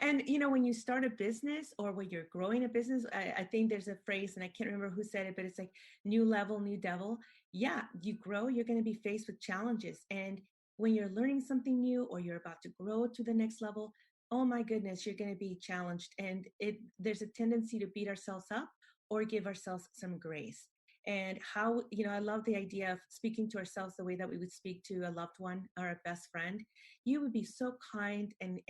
And, when you start a business or when you're growing a business, I think there's a phrase, and I can't remember who said it, but it's like new level, new devil. Yeah, you grow, you're going to be faced with challenges. And when you're learning something new or you're about to grow to the next level, oh my goodness, you're going to be challenged. And there's a tendency to beat ourselves up or give ourselves some grace. And how, I love the idea of speaking to ourselves the way that we would speak to a loved one or a best friend. You would be so kind and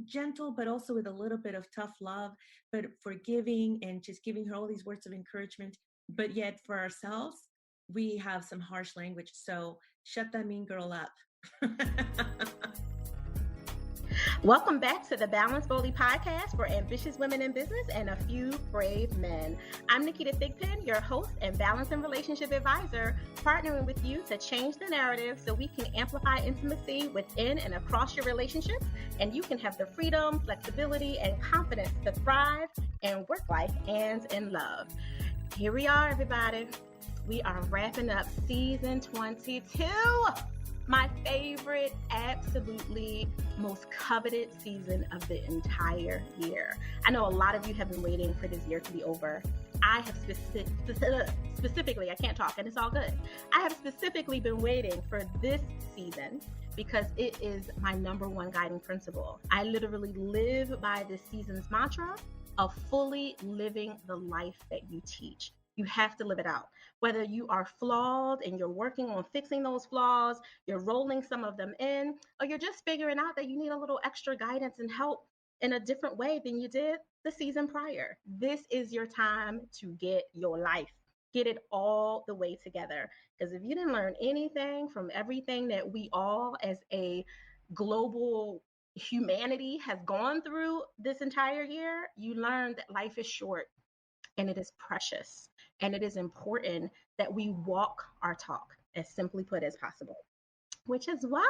gentle, but also with a little bit of tough love, but forgiving and just giving her all these words of encouragement. But yet for ourselves, we have some harsh language. So shut that mean girl up. Welcome back to the Balance Boldly podcast for ambitious women in business and a few brave men. I'm Naketa Thigpen, your host and balance and relationship advisor, partnering with you to change the narrative so we can amplify intimacy within and across your relationships, and you can have the freedom, flexibility, and confidence to thrive in work life and in love. Here we are, everybody. We are wrapping up season 22. My favorite, absolutely most coveted season of the entire year. I know a lot of you have been waiting for this year to be over. I have specifically, I can't talk and it's all good. I have specifically been waiting for this season because it is my number one guiding principle. I literally live by this season's mantra of fully living the life that you teach. You have to live it out. Whether you are flawed and you're working on fixing those flaws, you're rolling some of them in, or you're just figuring out that you need a little extra guidance and help in a different way than you did the season prior. This is your time to get your life. Get it all the way together. Because if you didn't learn anything from everything that we all as a global humanity has gone through this entire year, you learned that life is short. And it is precious. And it is important that we walk our talk, as simply put as possible. Which is why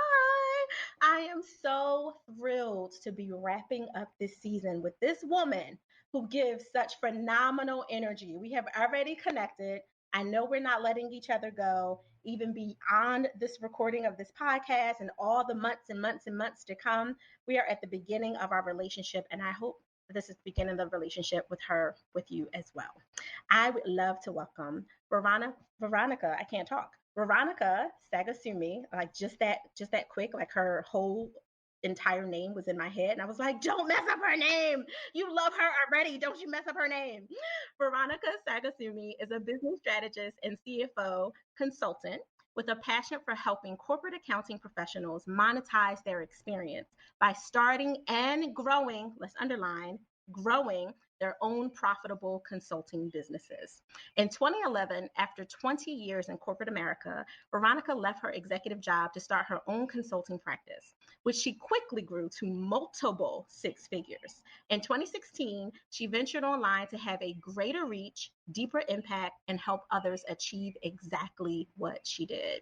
I am so thrilled to be wrapping up this season with this woman who gives such phenomenal energy. We have already connected. I know we're not letting each other go, even beyond this recording of this podcast and all the months and months and months to come. We are at the beginning of our relationship, and I hope this is the beginning of the relationship with her, with you as well. I would love to welcome Veronica, I can't talk. Veronica Sagastume, like just that quick, like her whole entire name was in my head. And I was like, don't mess up her name. You love her already. Don't you mess up her name. Veronica Sagastume is a business strategist and CFO consultant with a passion for helping corporate accounting professionals monetize their experience by starting and growing, let's underline, growing their own profitable consulting businesses. In 2011, after 20 years in corporate America, Veronica left her executive job to start her own consulting practice, which she quickly grew to multiple six figures. In 2016, she ventured online to have a greater reach, deeper impact, and help others achieve exactly what she did.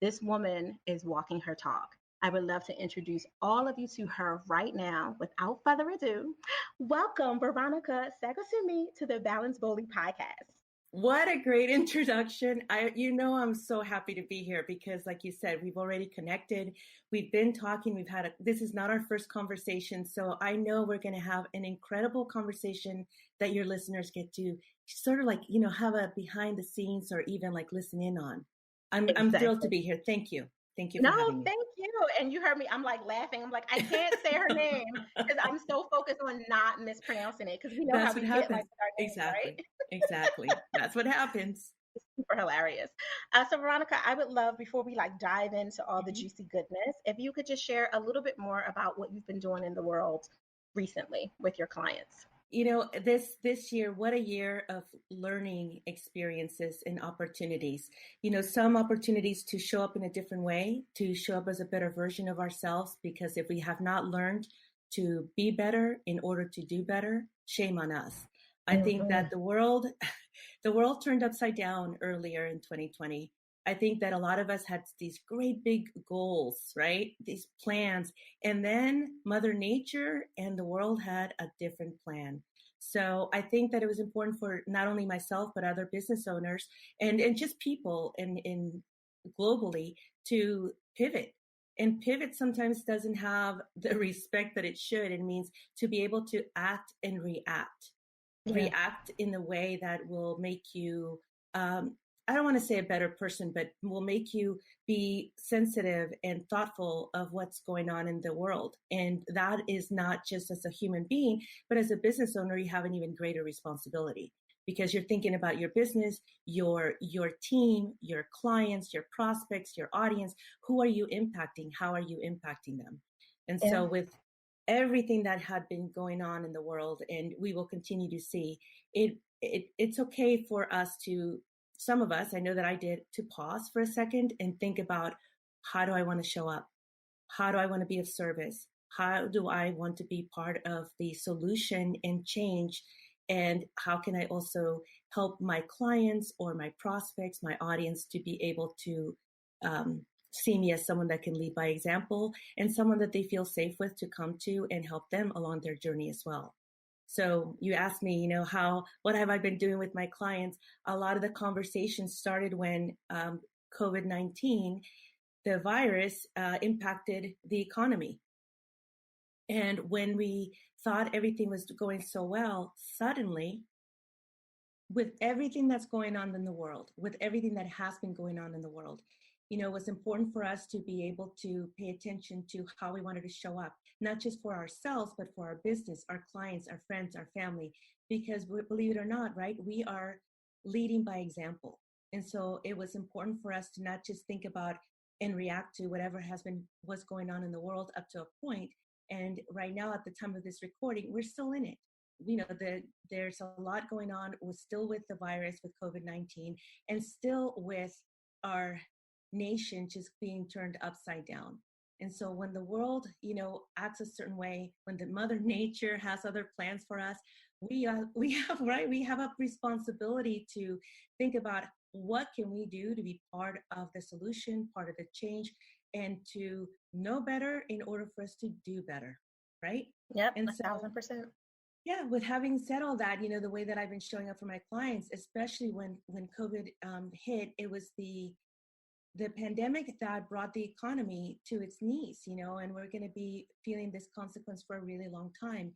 This woman is walking her talk. I would love to introduce all of you to her right now. Without further ado, welcome Veronica Sagastume to the Balance Boldly podcast. What a great introduction. I'm so happy to be here because like you said, we've already connected. We've been talking. This is not our first conversation. So I know we're going to have an incredible conversation that your listeners get to sort of like, have a behind the scenes or even like listen in on. I'm thrilled to be here. Thank you. Thank you for having me. Thank you. And you heard me. I'm like laughing. I'm like, I can't say her name because I'm so focused on not mispronouncing it because we know how we get like our names, exactly. Right? Exactly. That's what happens. It's super hilarious. So Veronica, I would love, before we like dive into all the juicy goodness, if you could just share a little bit more about what you've been doing in the world recently with your clients. This year, what a year of learning experiences and opportunities. Some opportunities to show up in a different way, to show up as a better version of ourselves, because if we have not learned to be better in order to do better, shame on us. I think that the world turned upside down earlier in 2020. I think that a lot of us had these great big goals, right? These plans. And then Mother Nature and the world had a different plan. So I think that it was important for not only myself, but other business owners and just people in globally to pivot And pivot sometimes doesn't have the respect that it should. It means to be able to act and Yeah. react in a way that will make you, I don't want to say a better person, but will make you be sensitive and thoughtful of what's going on in the world. And that is not just as a human being, but as a business owner, you have an even greater responsibility because you're thinking about your business, your team, your clients, your prospects, your audience. Who are you impacting? How are you impacting them? And Yeah. so with everything that had been going on in the world, and we will continue to see it's okay for us to, some of us, I know that I did, to pause for a second and think about, how do I want to show up? How do I want to be of service? How do I want to be part of the solution and change? And how can I also help my clients or my prospects, my audience, to be able to see me as someone that can lead by example and someone that they feel safe with to come to and help them along their journey as well. So you asked me, what have I been doing with my clients? A lot of the conversations started when COVID-19, the virus, impacted the economy. And when we thought everything was going so well, suddenly, with everything that's going on in the world, with everything that has been going on in the world, it was important for us to be able to pay attention to how we wanted to show up, not just for ourselves, but for our business, our clients, our friends, our family, because believe it or not, right, we are leading by example. And so it was important for us to not just think about and react to what's going on in the world up to a point. And right now, at the time of this recording, we're still in it. There's a lot going on. We're still with the virus, with COVID-19, and still with our nation just being turned upside down. And so when the world, acts a certain way, when the Mother Nature has other plans for us, we have a responsibility to think about, what can we do to be part of the solution, part of the change, and to know better in order for us to do better, right? Yep, And 1,000%. yeah, with having said all that, the way that I've been showing up for my clients, especially when COVID hit, it was the pandemic that brought the economy to its knees, and we're going to be feeling this consequence for a really long time.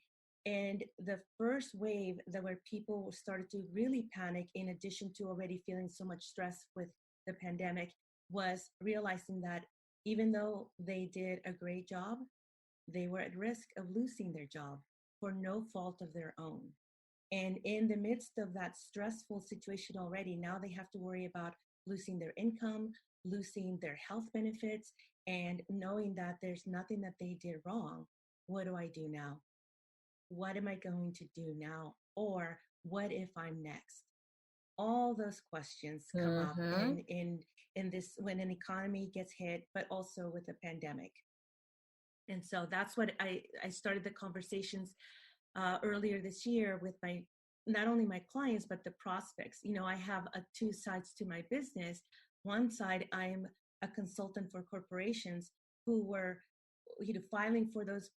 And the first wave where people started to really panic, in addition to already feeling so much stress with the pandemic, was realizing that even though they did a great job, they were at risk of losing their job for no fault of their own. And in the midst of that stressful situation already, now they have to worry about losing their income, losing their health benefits, and knowing that there's nothing that they did wrong. What do I do now? What am I going to do now? Or what if I'm next? All those questions come up in this, when an economy gets hit, but also with a pandemic. And so that's what I started the conversations earlier this year with not only my clients, but the prospects. I have two sides to my business. One side, I'm a consultant for corporations who were, filing for those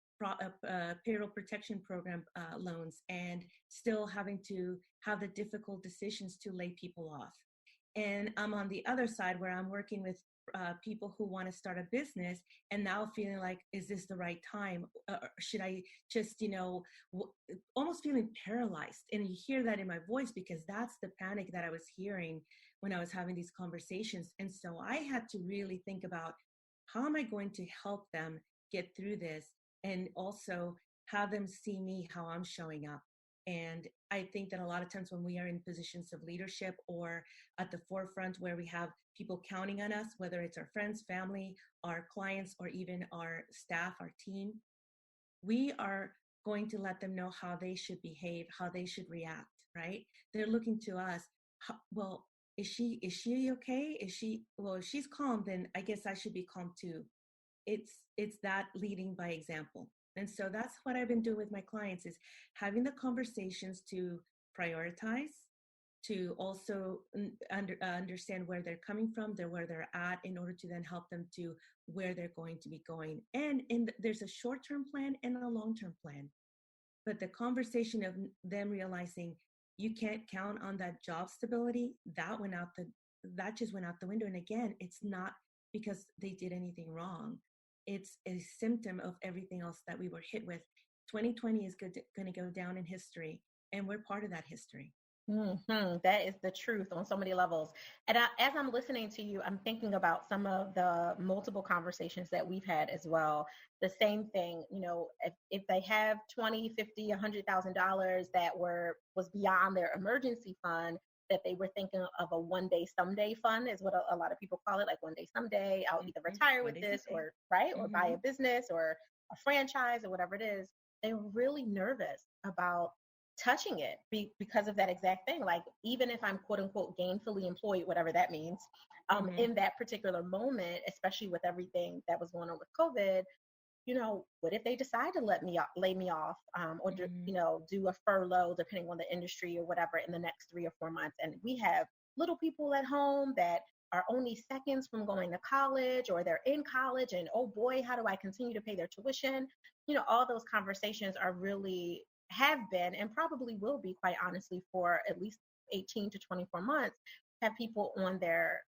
payroll protection program loans, and still having to have the difficult decisions to lay people off. And I'm on the other side, where I'm working with people who want to start a business and now feeling like, is this the right time? Should I just, almost feeling paralyzed? And you hear that in my voice, because that's the panic that I was hearing when I was having these conversations. And so I had to really think about, how am I going to help them get through this, and also have them see me, how I'm showing up. And I think that a lot of times when we are in positions of leadership, or at the forefront where we have people counting on us, whether it's our friends, family, our clients, or even our staff, our team, we are going to let them know how they should behave, how they should react, right? They're looking to us. Well, is she okay? If she's calm, then I guess I should be calm too. It's that leading by example. And so that's what I've been doing with my clients, is having the conversations to prioritize, to also understand where they're coming from, where they're at, in order to then help them to where they're going to be going. And there's a short-term plan and a long-term plan. But the conversation of them realizing you can't count on that job stability, that just went out the window. And again, it's not because they did anything wrong. it's a symptom of everything else that we were hit with. 2020 is going to go down in history, and we're part of that history. That is the truth on so many levels. And as I'm listening to you, I'm thinking about some of the multiple conversations that we've had as well. The same thing, if they have 20, 50, $100,000 that was beyond their emergency fund, that they were thinking of a one day someday fund is what a lot of people call it, like one day someday, I'll either retire with this or buy a business or a franchise or whatever it is. They were really nervous about touching it because of that exact thing. Like, even if I'm quote unquote gainfully employed, whatever that means, in that particular moment, especially with everything that was going on with COVID, what if they decide to lay me off, or do a furlough, depending on the industry or whatever, in the next 3 or 4 months. And we have little people at home that are only seconds from going to college, or they're in college, and oh boy, how do I continue to pay their tuition? All those conversations have been, and probably will be, quite honestly, for at least 18 to 24 months, have people on their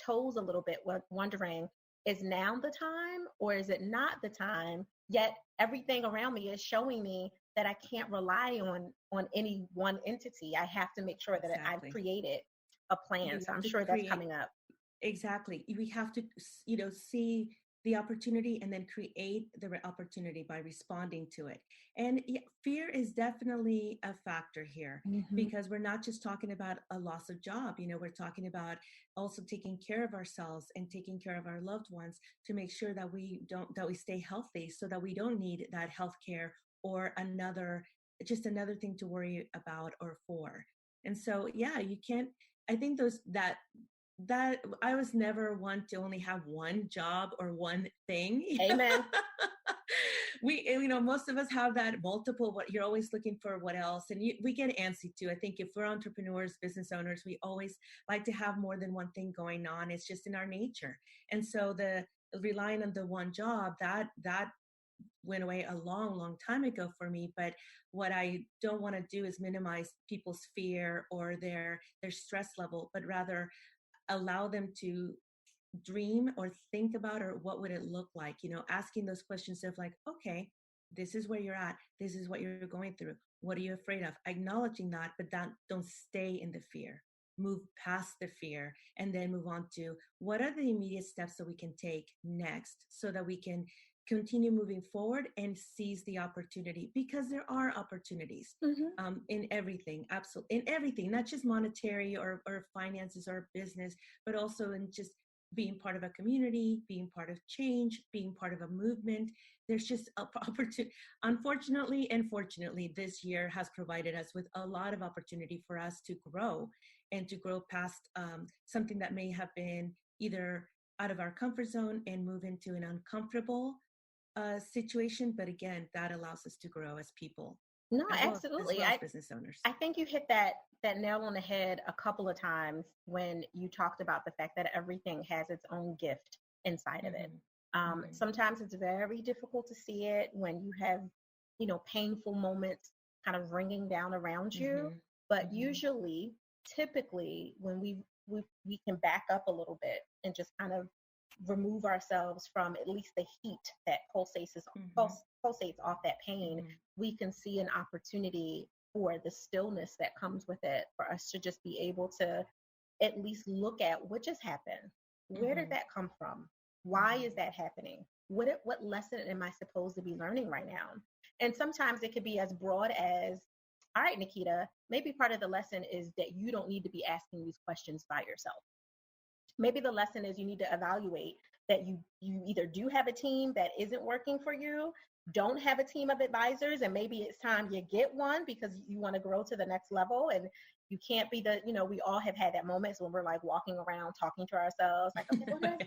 toes a little bit, wondering, is now the time or is it not the time? Yet everything around me is showing me that I can't rely on any one entity. I have to make sure that I've created a plan. So I'm sure that's coming up. Exactly. We have to, see the opportunity and then create the opportunity by responding to it. And fear is definitely a factor here, because we're not just talking about a loss of job. We're talking about also taking care of ourselves and taking care of our loved ones to make sure that we stay healthy, so that we don't need that healthcare or another thing to worry about or for. And so, you can't, I think that I was never one to only have one job or one thing. Amen. Most of us have that multiple, what you're always looking for, what else. And we get antsy too. I think if we're entrepreneurs, business owners, we always like to have more than one thing going on. It's just in our nature. And so the relying on the one job, that went away a long, long time ago for me. But what I don't want to do is minimize people's fear or their stress level, but rather allow them to dream or think about, or what would it look like, asking those questions of like, okay, this is where you're at. This is what you're going through. What are you afraid of? Acknowledging that, but don't stay in the fear. Move past the fear and then move on to what are the immediate steps that we can take next, so that we can continue moving forward and seize the opportunity, because there are opportunities in everything, absolutely, in everything, not just monetary or finances or business, but also in just being part of a community, being part of change, being part of a movement. There's just opportunity. Unfortunately and fortunately, this year has provided us with a lot of opportunity for us to grow and to grow past something that may have been either out of our comfort zone and move into an uncomfortable situation. But again, that allows us to grow as people. No, absolutely. As business owners. I think you hit that nail on the head a couple of times when you talked about the fact that everything has its own gift inside of it. Sometimes it's very difficult to see it when you have, painful moments kind of ringing down around you. But usually, typically, when we can back up a little bit and just kind of remove ourselves from at least the heat that pulsates off that pain, we can see an opportunity for the stillness that comes with it, for us to just be able to at least look at what just happened. Where did that come from? Why is that happening? What lesson am I supposed to be learning right now? And sometimes it could be as broad as, all right, Naketa, maybe part of the lesson is that you don't need to be asking these questions by yourself. Maybe the lesson is you need to evaluate that you either do have a team that isn't working for you, don't have a team of advisors, and maybe it's time you get one because you want to grow to the next level. And you can't be we all have had that moments when we're like walking around talking to ourselves like, okay, what?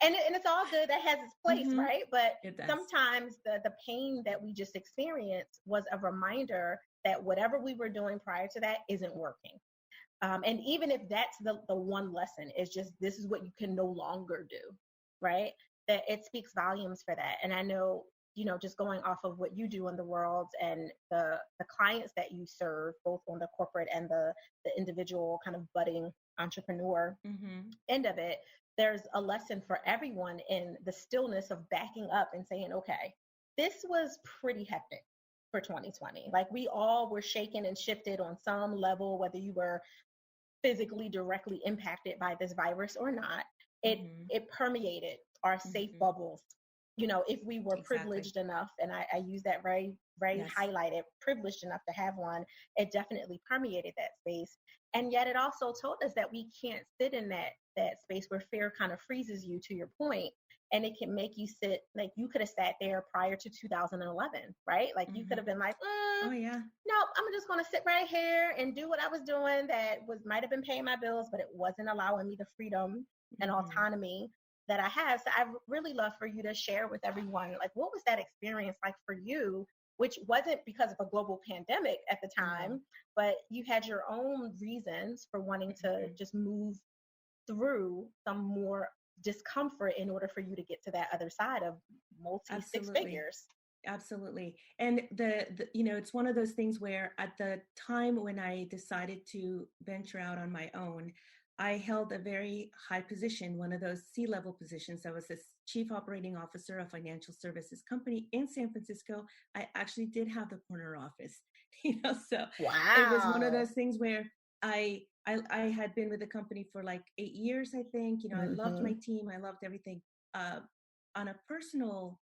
And it's all good. That has its place, right? But sometimes the pain that we just experienced was a reminder that whatever we were doing prior to that isn't working. And even if that's the one lesson, is just, this is what you can no longer do, right? That it speaks volumes for that. And I know, just going off of what you do in the world and the clients that you serve, both on the corporate and the individual kind of budding entrepreneur end of it, there's a lesson for everyone in the stillness of backing up and saying, okay, this was pretty hectic for 2020. Like, we all were shaken and shifted on some level, whether you were physically directly impacted by this virus or not. It permeated our safe bubbles. You know, if we were privileged enough, and I use that very, very highlighted, privileged enough to have one, it definitely permeated that space. And yet it also told us that we can't sit in that space where fear kind of freezes you, to your point, and it can make you sit, like, you could have sat there prior to 2011, right? Like, you could have been like, no, I'm just going to sit right here and do what I was doing that might have been paying my bills, but it wasn't allowing me the freedom and autonomy that I have. So I really love for you to share with everyone, like, what was that experience like for you, which wasn't because of a global pandemic at the time, but you had your own reasons for wanting to just move through some more discomfort in order for you to get to that other side of six figures. Absolutely. And the you know, it's one of those things where at the time when I decided to venture out on my own, I held a very high position, one of those C-level positions. I was the chief operating officer of a financial services company in San Francisco. I actually did have the corner office, so it was one of those things where I had been with the company for like 8 years, I think. I loved my team. I loved everything. On a personal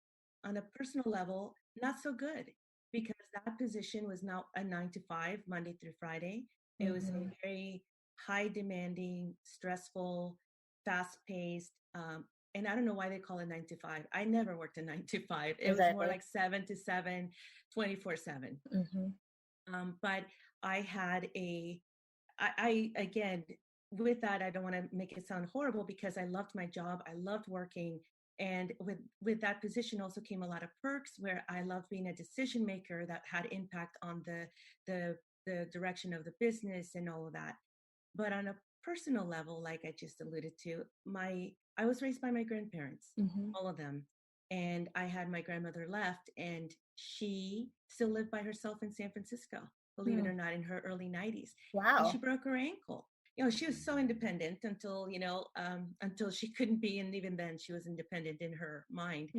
level, not so good, because that position was now a 9 to 5, Monday through Friday. It was a very high demanding, stressful, fast paced, and I don't know why they call it 9 to 5. I never worked a 9 to 5. It was more like 7 to 7, 24/7. But I had I again, with that, I don't want to make it sound horrible, because I loved my job. I loved working. And with that position also came a lot of perks, where I loved being a decision maker that had impact on the direction of the business and all of that. But on a personal level, like I just alluded to, I was raised by my grandparents, all of them. And I had my grandmother left, and she still lived by herself in San Francisco, believe it or not, in her early 90s. Wow. And she broke her ankle. She was so independent until she couldn't be. And even then she was independent in her mind.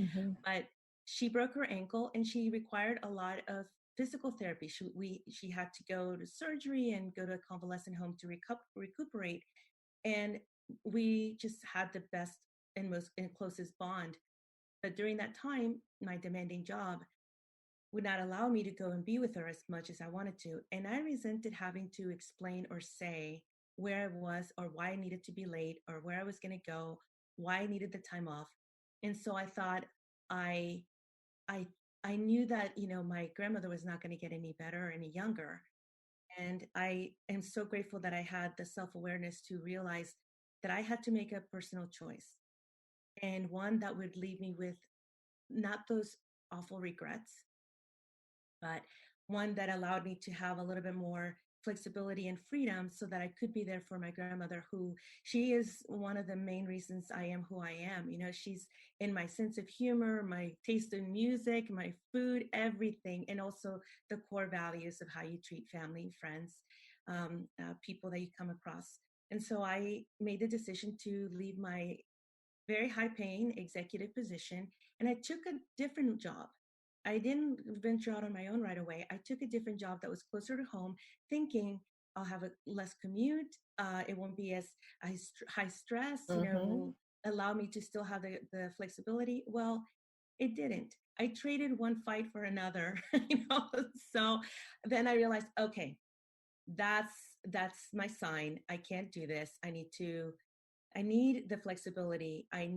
But she broke her ankle, and she required a lot of physical therapy. She had to go to surgery and go to a convalescent home to recuperate. And we just had the best and most and closest bond. But during that time, my demanding job would not allow me to go and be with her as much as I wanted to. And I resented having to explain or say where I was, or why I needed to be late, or where I was going to go, why I needed the time off. And so I thought, I knew that, my grandmother was not going to get any better or any younger. And I am so grateful that I had the self-awareness to realize that I had to make a personal choice, and one that would leave me with not those awful regrets, but one that allowed me to have a little bit more flexibility and freedom, so that I could be there for my grandmother, who she is one of the main reasons I am who I am. She's in my sense of humor, my taste in music, my food, everything, and also the core values of how you treat family, friends, people that you come across. And so I made the decision to leave my very high paying executive position, and I took a different job. I didn't venture out on my own right away. I took a different job that was closer to home, thinking I'll have a less commute. It won't be as high stress. It will allow me to still have the flexibility. Well, it didn't. I traded one fight for another. So then I realized, okay, that's my sign. I can't do this. I need the flexibility. I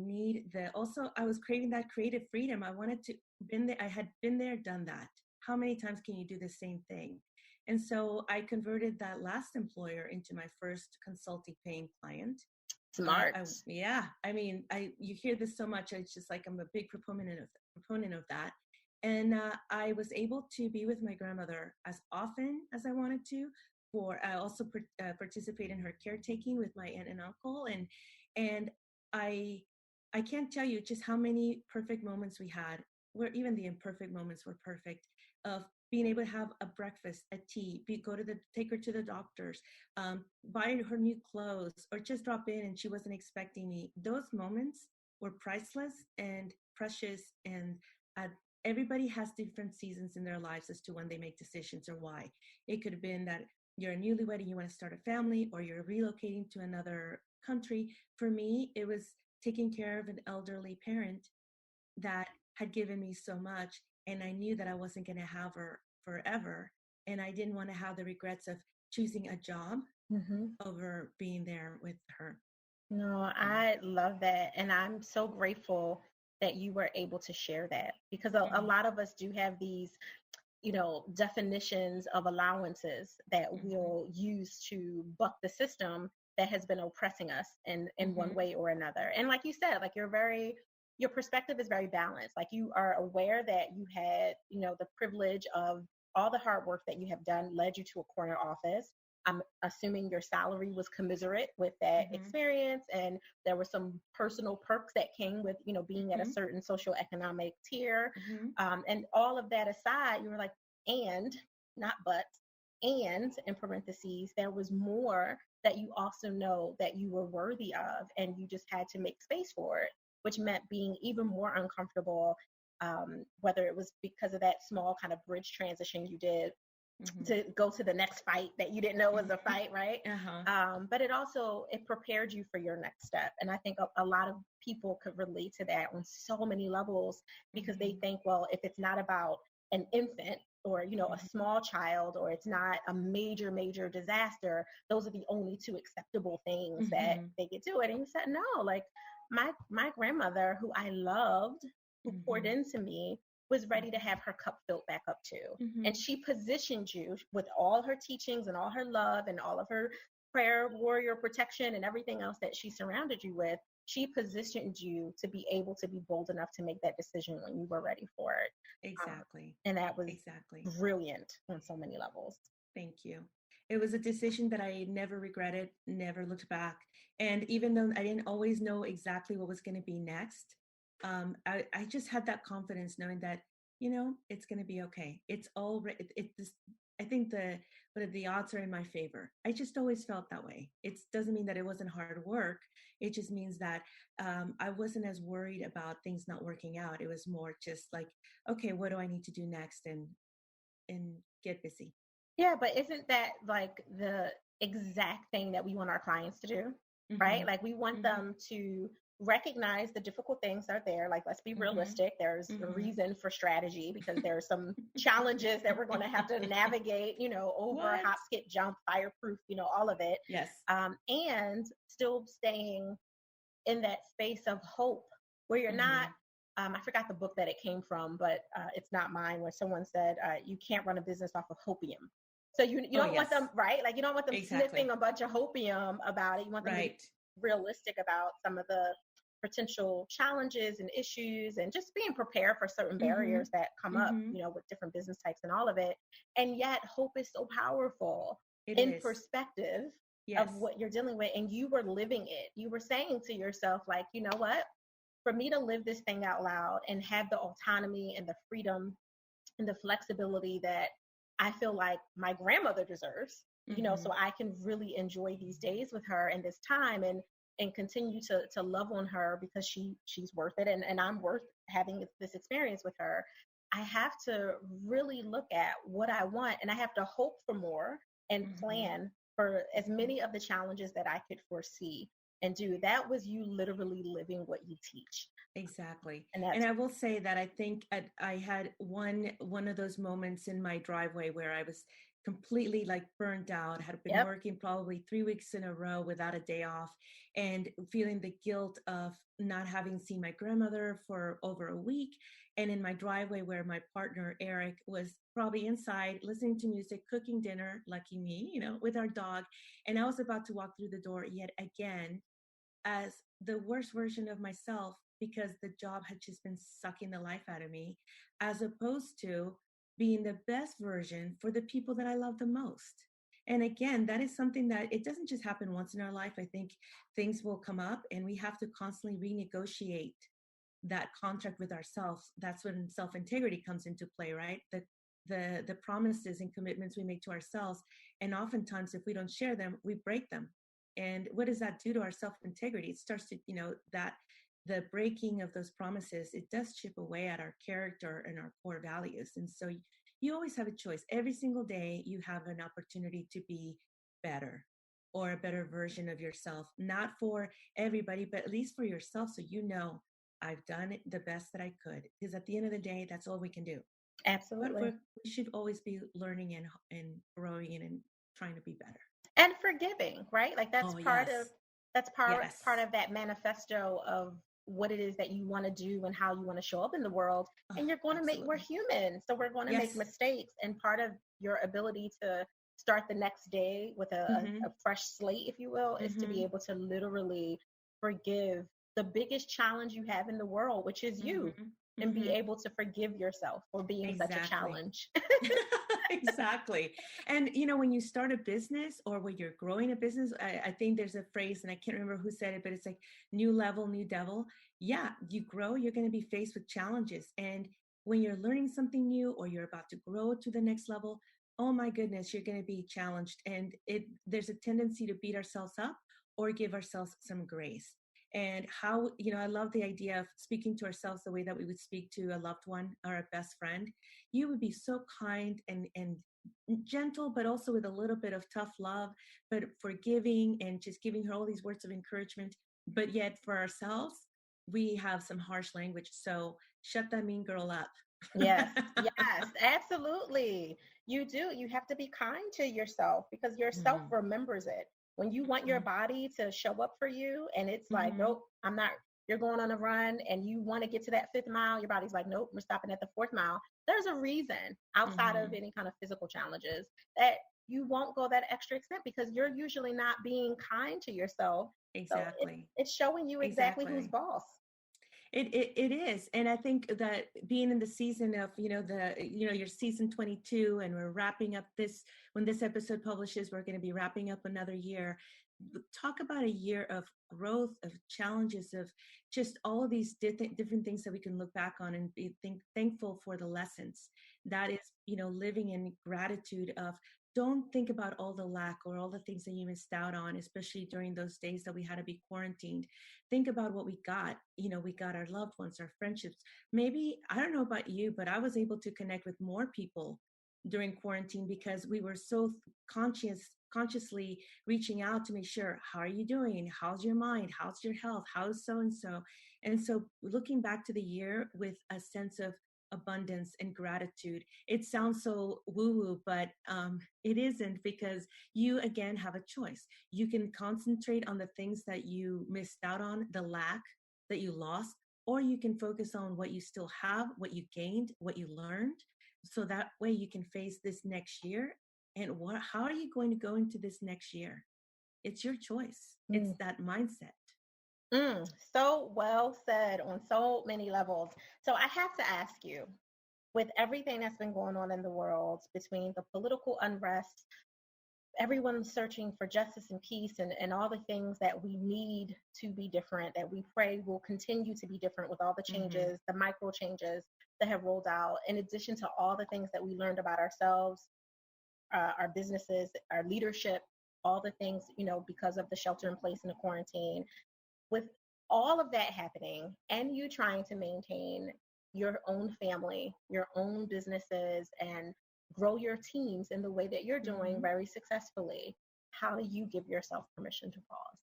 was craving that creative freedom. I wanted to been there. I had been there, done that. How many times can you do the same thing? And so I converted that last employer into my first consulting paying client. Smart. You hear this so much. It's just like, I'm a big proponent of that. And I was able to be with my grandmother as often as I wanted to. I also participate in her caretaking with my aunt and uncle, and I can't tell you just how many perfect moments we had, where even the imperfect moments were perfect, of being able to have a breakfast, a tea, take her to the doctors, buy her new clothes, or just drop in and she wasn't expecting me. Those moments were priceless and precious. And uh, everybody has different seasons in their lives as to when they make decisions or why. It could have been that you're a newlywed and you want to start a family, or you're relocating to another country. For me, it was taking care of an elderly parent that had given me so much, and I knew that I wasn't going to have her forever, and I didn't want to have the regrets of choosing a job over being there with her. No, I love that. And I'm so grateful that you were able to share that, because a lot of us do have these, definitions of allowances that we'll use to buck the system that has been oppressing us in one way or another. And like you said, like your perspective is very balanced. Like you are aware that you had, the privilege of all the hard work that you have done led you to a corner office. I'm assuming your salary was commensurate with that experience, and there were some personal perks that came with, being at a certain social economic tier. And all of that aside, you were like, and not but, and in parentheses, there was more that you also know that you were worthy of, and you just had to make space for it, which meant being even more uncomfortable, whether it was because of that small kind of bridge transition you did to go to the next fight that you didn't know was a fight, right? But it prepared you for your next step. And I think a lot of people could relate to that on so many levels, because they think, well, if it's not about an infant or, a small child, or it's not a major, major disaster, those are the only two acceptable things that they get to it. And you said, no, like my grandmother, who I loved, who poured into me, was ready to have her cup filled back up too. And she positioned you with all her teachings and all her love and all of her prayer warrior protection and everything else that she surrounded you with. She positioned you to be able to be bold enough to make that decision when you were ready for it. Exactly. And that was brilliant on so many levels. Thank you. It was a decision that I never regretted, never looked back. And even though I didn't always know exactly what was going to be next, I just had that confidence knowing that, it's going to be okay. It's all right. I think the odds are in my favor. I just always felt that way. It doesn't mean that it wasn't hard work. It just means that I wasn't as worried about things not working out. It was more just like, okay, what do I need to do next, and get busy. Yeah, but isn't that like the exact thing that we want our clients to do, right? Like we want them to recognize the difficult things that are there. Like, let's be realistic. There's a reason for strategy, because there are some challenges that we're going to have to navigate, over hop, skip, jump, fireproof, all of it. Yes. And still staying in that space of hope where you're not, I forgot the book that it came from, but it's not mine, where someone said, you can't run a business off of hopium. So you don't want them, right? Like you don't want them sniffing a bunch of hopium about it. You want them to be realistic about some of the potential challenges and issues, and just being prepared for certain barriers that come up, with different business types and all of it. And yet hope is so powerful in perspective of what you're dealing with. And you were living it. You were saying to yourself, like, you know what? For me to live this thing out loud and have the autonomy and the freedom and the flexibility that I feel like my grandmother deserves, so I can really enjoy these days with her and this time, and continue to love on her, because she's worth it. And I'm worth having this experience with her. I have to really look at what I want, and I have to hope for more and plan for as many of the challenges that I could foresee and do. That was you literally living what you teach. Exactly. And I will say that I think I had one of those moments in my driveway where I was completely like burnt out, had been working probably 3 weeks in a row without a day off, and feeling the guilt of not having seen my grandmother for over a week. And in my driveway, where my partner, Eric, was probably inside listening to music, cooking dinner, lucky me, with our dog. And I was about to walk through the door yet again as the worst version of myself, because the job had just been sucking the life out of me, as opposed to being the best version for the people that I love the most. And again, that is something that it doesn't just happen once in our life. I think things will come up and we have to constantly renegotiate that contract with ourselves. That's when self-integrity comes into play, right? the promises and commitments we make to ourselves. And oftentimes, if we don't share them, we break them. And what does that do to our self-integrity? It starts to, that the breaking of those promises, it does chip away at our character and our core values. And so you always have a choice. Every single day, you have an opportunity to be better, or a better version of yourself, not for everybody, but at least for yourself. So, I've done it the best that I could, because at the end of the day, that's all we can do. But Absolutely. we should always be learning and growing and trying to be better. And forgiving, right? Like that's Oh, part yes. of that's Yes. part of that manifesto of what it is that you want to do and how you want to show up in the world. And you're going to make, we're human, so we're going to make mistakes. And part of your ability to start the next day with a fresh slate, if you will, is to be able to literally forgive the biggest challenge you have in the world, which is you, and be able to forgive yourself for being such a challenge. Exactly. And, when you start a business, or when you're growing a business, I think there's a phrase, and I can't remember who said it, but it's like new level, new devil. Yeah, you grow, you're going to be faced with challenges. And when you're learning something new, or you're about to grow to the next level, oh my goodness, you're going to be challenged. And there's a tendency to beat ourselves up or give ourselves some grace. And how, I love the idea of speaking to ourselves the way that we would speak to a loved one or a best friend. You would be so kind and gentle, but also with a little bit of tough love, but forgiving, and just giving her all these words of encouragement. But yet for ourselves, we have some harsh language. So shut that mean girl up. Yes, absolutely. You do. You have to be kind to yourself, because yourself remembers it. When you want your body to show up for you, and it's like, nope, I'm not, you're going on a run and you want to get to that 5th mile, your body's like, nope, we're stopping at the 4th mile. There's a reason, outside of any kind of physical challenges, that you won't go that extra extent, because you're usually not being kind to yourself. Exactly. So it's showing you exactly who's boss. It is. And I think that being in the season of, your season 22, and we're wrapping up when this episode publishes, we're going to be wrapping up another year. Talk about a year of growth, of challenges, of just all of these different things that we can look back on and be thankful for the lessons. That is, living in gratitude of, don't think about all the lack or all the things that you missed out on, especially during those days that we had to be quarantined. Think about what we got. We got our loved ones, our friendships. Maybe, I don't know about you, but I was able to connect with more people during quarantine, because we were so consciously reaching out to make sure, how are you doing? How's your mind? How's your health? How's so-and-so? And so looking back to the year with a sense of abundance and gratitude. It sounds so woo-woo, but it isn't, because you, again, have a choice. You can concentrate on the things that you missed out on, the lack that you lost, or you can focus on what you still have, what you gained, what you learned. So that way you can face this next year. And how are you going to go into this next year? It's your choice. It's that mindset. So well said on so many levels. So I have to ask you, with everything that's been going on in the world, between the political unrest, everyone searching for justice and peace, and all the things that we need to be different, that we pray will continue to be different with all the changes, the micro changes that have rolled out, in addition to all the things that we learned about ourselves, our businesses, our leadership, all the things, because of the shelter in place and the quarantine. With all of that happening, and you trying to maintain your own family, your own businesses, and grow your teams in the way that you're doing very successfully, how do you give yourself permission to pause?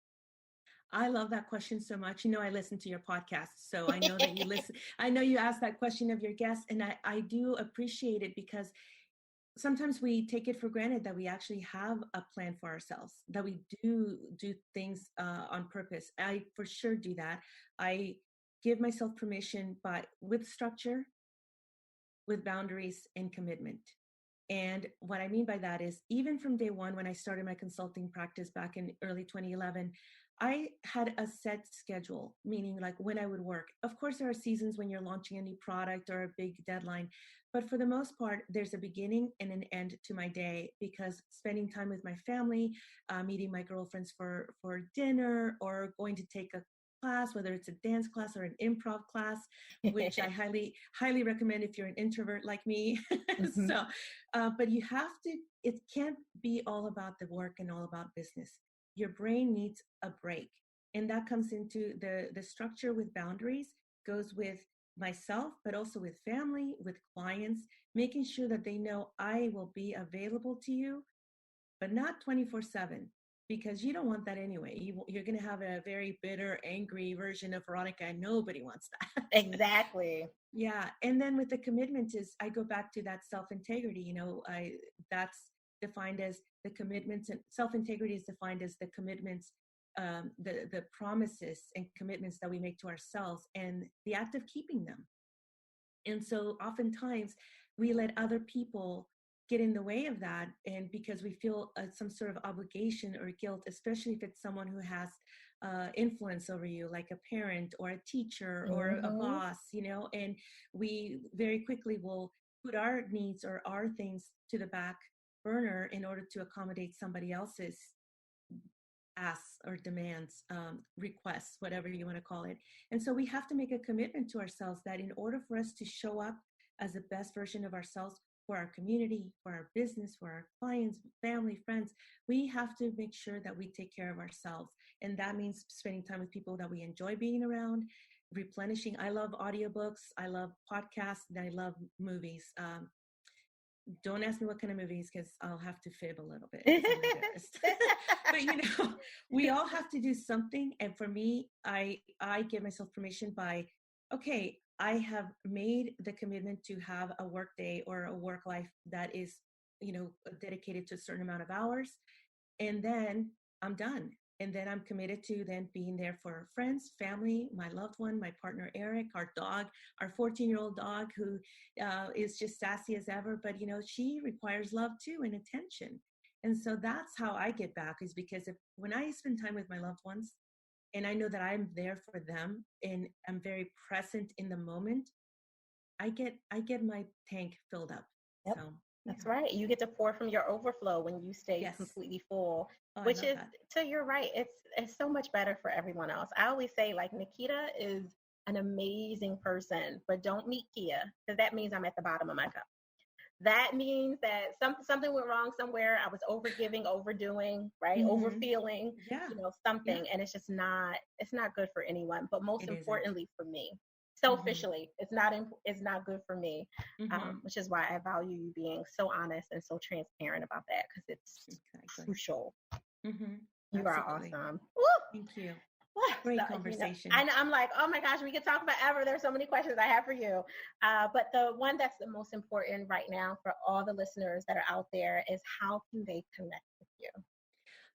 I love that question so much. I listen to your podcast, so I know that you listen. I know you ask that question of your guests, and I do appreciate it, because sometimes we take it for granted that we actually have a plan for ourselves, that we do things on purpose. I for sure do that. I give myself permission, with structure, with boundaries, and commitment. And what I mean by that is, even from day one, when I started my consulting practice back in early 2011, I had a set schedule, meaning like when I would work. Of course, there are seasons when you're launching a new product or a big deadline, but for the most part, there's a beginning and an end to my day, because spending time with my family, meeting my girlfriends for dinner, or going to take class, whether it's a dance class or an improv class, which I highly recommend if you're an introvert like me. Mm-hmm. So, but you have to, it can't be all about the work and all about business. Your brain needs a break. And that comes into the structure with boundaries, goes with myself, but also with family, with clients, making sure that they know I will be available to you, but not 24/7, because you don't want that anyway. You're going to have a very bitter, angry version of Veronica, and nobody wants that. Exactly. Yeah. And then with the commitment is, I go back to that self-integrity, that's defined as the commitments, and self-integrity is defined as the commitments, the promises and commitments that we make to ourselves and the act of keeping them. And so oftentimes we let other people get in the way of that. And because we feel some sort of obligation or guilt, especially if it's someone who has influence over you, like a parent or a teacher or a boss, and we very quickly will put our needs or our things to the back burner in order to accommodate somebody else's asks or demands, requests, whatever you want to call it. And so we have to make a commitment to ourselves that in order for us to show up as the best version of ourselves for our community, for our business, for our clients, family, friends, we have to make sure that we take care of ourselves. And that means spending time with people that we enjoy being around, replenishing. I love audiobooks, I love podcasts, and I love movies. Don't ask me what kind of movies, because I'll have to fib a little bit because I'm embarrassed. But we all have to do something. And for me, I give myself permission by, okay, I have made the commitment to have a work day or a work life that is, dedicated to a certain amount of hours. And then I'm done. And then I'm committed to then being there for friends, family, my loved one, my partner, Eric, our dog, our 14-year-old dog, who is just sassy as ever. But, she requires love too and attention. And so that's how I get back, is because when I spend time with my loved ones and I know that I'm there for them and I'm very present in the moment, I get my tank filled up. Yep. So That's right. You get to pour from your overflow when you stay completely full, which is, so you're right. It's so much better for everyone else. I always say, like, Naketa is an amazing person, but don't meet Kia, because that means I'm at the bottom of my cup. That means that something went wrong somewhere. I was overgiving, overdoing, right? Overfeeling, something. And it's not good for anyone, but most importantly for me. Selfishly, it's not good for me, which is why I value you being so honest and so transparent about that, because it's crucial. You are awesome. Woo! Thank you. Great conversation. I'm like, oh my gosh, we could talk forever. There's so many questions I have for you. But the one that's the most important right now for all the listeners that are out there is, how can they connect with you?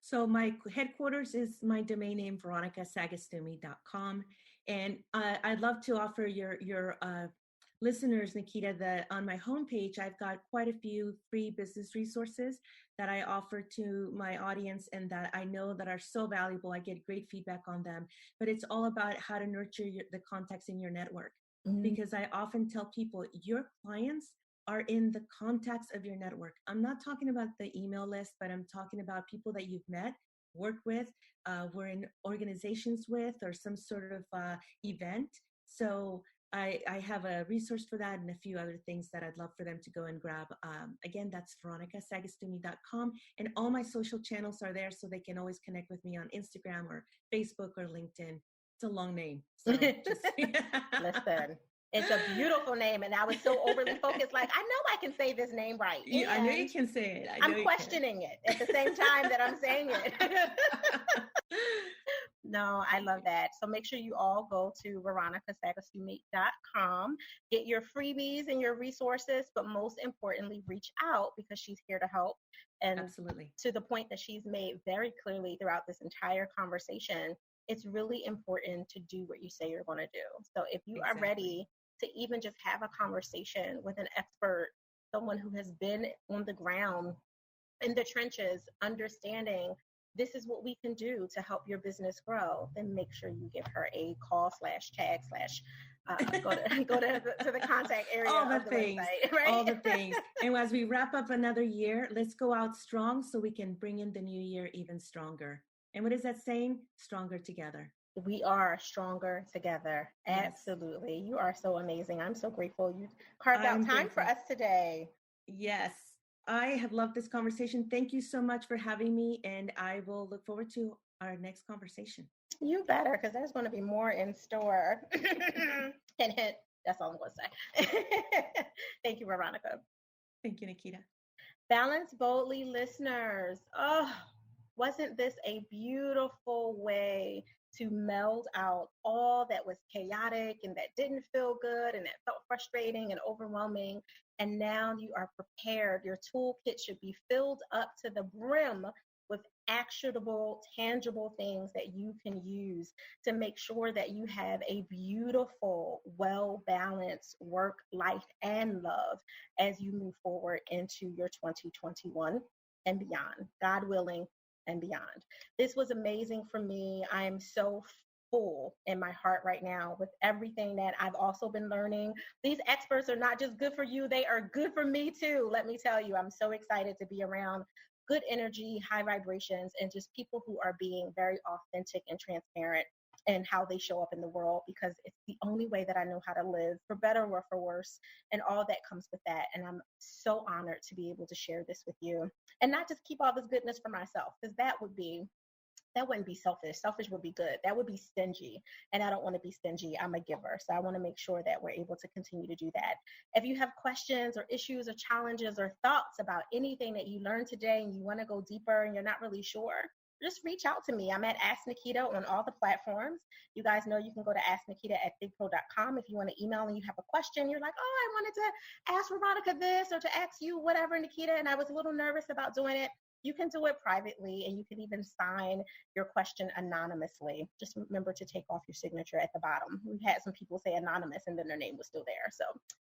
So my headquarters is my domain name, veronicasagastume.com. And I'd love to offer your listeners, Naketa, that on my homepage, I've got quite a few free business resources that I offer to my audience and that I know that are so valuable. I get great feedback on them, but it's all about how to nurture the contacts in your network. Because I often tell people, your clients are in the contacts of your network. I'm not talking about the email list, but I'm talking about people that you've met, worked with, were in organizations with, or some sort of event. So I have a resource for that and a few other things that I'd love for them to go and grab. Again, that's veronicasagastume.com. And all my social channels are there, so they can always connect with me on Instagram or Facebook or LinkedIn. It's a long name. So Listen, it's a beautiful name. And I was so overly focused, like, I know I can say this name right. Yeah, I know you can say it. I'm questioning it at the same time that I'm saying it. No, I love that. So make sure you all go to veronicasagastume.com, get your freebies and your resources, but most importantly, reach out, because she's here to help. And absolutely, to the point that she's made very clearly throughout this entire conversation, it's really important to do what you say you're going to do. So if you are ready to even just have a conversation with an expert, someone who has been on the ground in the trenches, understanding this is what we can do to help your business grow, then make sure you give her a call /tag/ go to the contact area. All the things, website, right? All the things. And as we wrap up another year, let's go out strong so we can bring in the new year even stronger. And what is that saying? Stronger together. We are stronger together. Yes. Absolutely. You are so amazing. I'm so grateful you carved out I'm time for grateful. us today. Yes. I have loved this conversation. Thank you so much for having me, and I will look forward to our next conversation. You better, because there's going to be more in store. Hint, hint. That's all I'm going to say. Thank you, Veronica. Thank you, Naketa. Balance Boldly listeners. Oh, wasn't this a beautiful way to meld out all that was chaotic and that didn't feel good and that felt frustrating and overwhelming? And now you are prepared. Your toolkit should be filled up to the brim with actionable, tangible things that you can use to make sure that you have a beautiful, well-balanced work, life, and love as you move forward into your 2021 and beyond, God willing, and beyond. This was amazing for me. I am so full in my heart right now with everything that I've also been learning. These experts are not just good for you, they are good for me too. Let me tell you, I'm so excited to be around good energy, high vibrations, and just people who are being very authentic and transparent in how they show up in the world, because it's the only way that I know how to live, for better or for worse, and all that comes with that. And I'm so honored to be able to share this with you and not just keep all this goodness for myself, because that wouldn't be selfish. Selfish would be good. That would be stingy. And I don't want to be stingy. I'm a giver. So I want to make sure that we're able to continue to do that. If you have questions or issues or challenges or thoughts about anything that you learned today and you want to go deeper and you're not really sure, just reach out to me. I'm at Ask Naketa on all the platforms. You guys know you can go to asknaketa@thigpro.com if you want to email and you have a question. You're like, oh, I wanted to ask Veronica this or to ask you whatever, Naketa, and I was a little nervous about doing it. You can do it privately, and you can even sign your question anonymously. Just remember to take off your signature at the bottom. We've had some people say anonymous and then their name was still there. So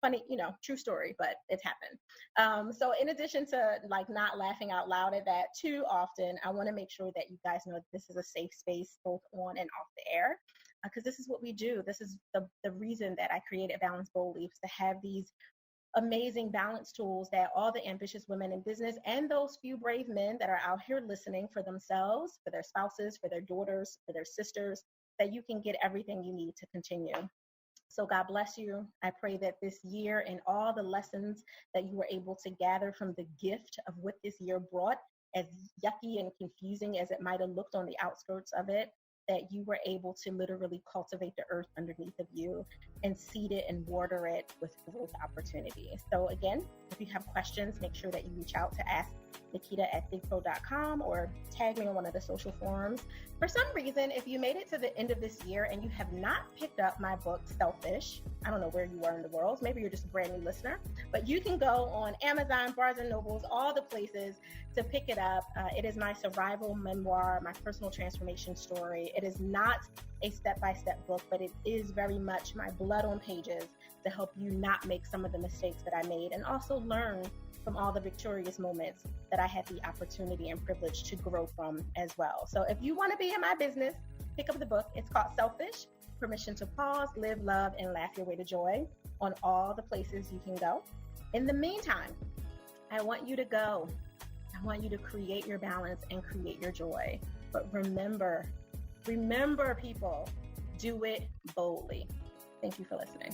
funny, true story, but it's happened. So in addition to like not laughing out loud at that too often, I want to make sure that you guys know this is a safe space both on and off the air, because this is what we do. This is the reason that I created Balance Boldly, is to have these amazing balance tools that all the ambitious women in business and those few brave men that are out here listening for themselves, for their spouses, for their daughters, for their sisters, that you can get everything you need to continue. So God bless you. I pray that this year and all the lessons that you were able to gather from the gift of what this year brought, as yucky and confusing as it might have looked on the outskirts of it, that you were able to literally cultivate the earth underneath of you and seed it and water it with growth opportunities. So again, if you have questions, make sure that you reach out to asknaketa@thigpro.com or tag me on one of the social forums. For some reason, if you made it to the end of this year and you have not picked up my book, Selfish, I don't know where you are in the world. Maybe you're just a brand new listener, but you can go on Amazon, Barnes & Nobles, all the places to pick it up. It is my survival memoir, my personal transformation story. It is not a step-by-step book, but it is very much my blood on pages to help you not make some of the mistakes that I made and also learn from all the victorious moments that I had the opportunity and privilege to grow from as well. So if you want to be in my business, pick up the book. It's called Selfish: Permission to Pause, Live, Love, and Laugh Your Way to Joy on all the places you can go. In the meantime, I want you to go. I want you to create your balance and create your joy. But remember people, do it boldly. Thank you for listening.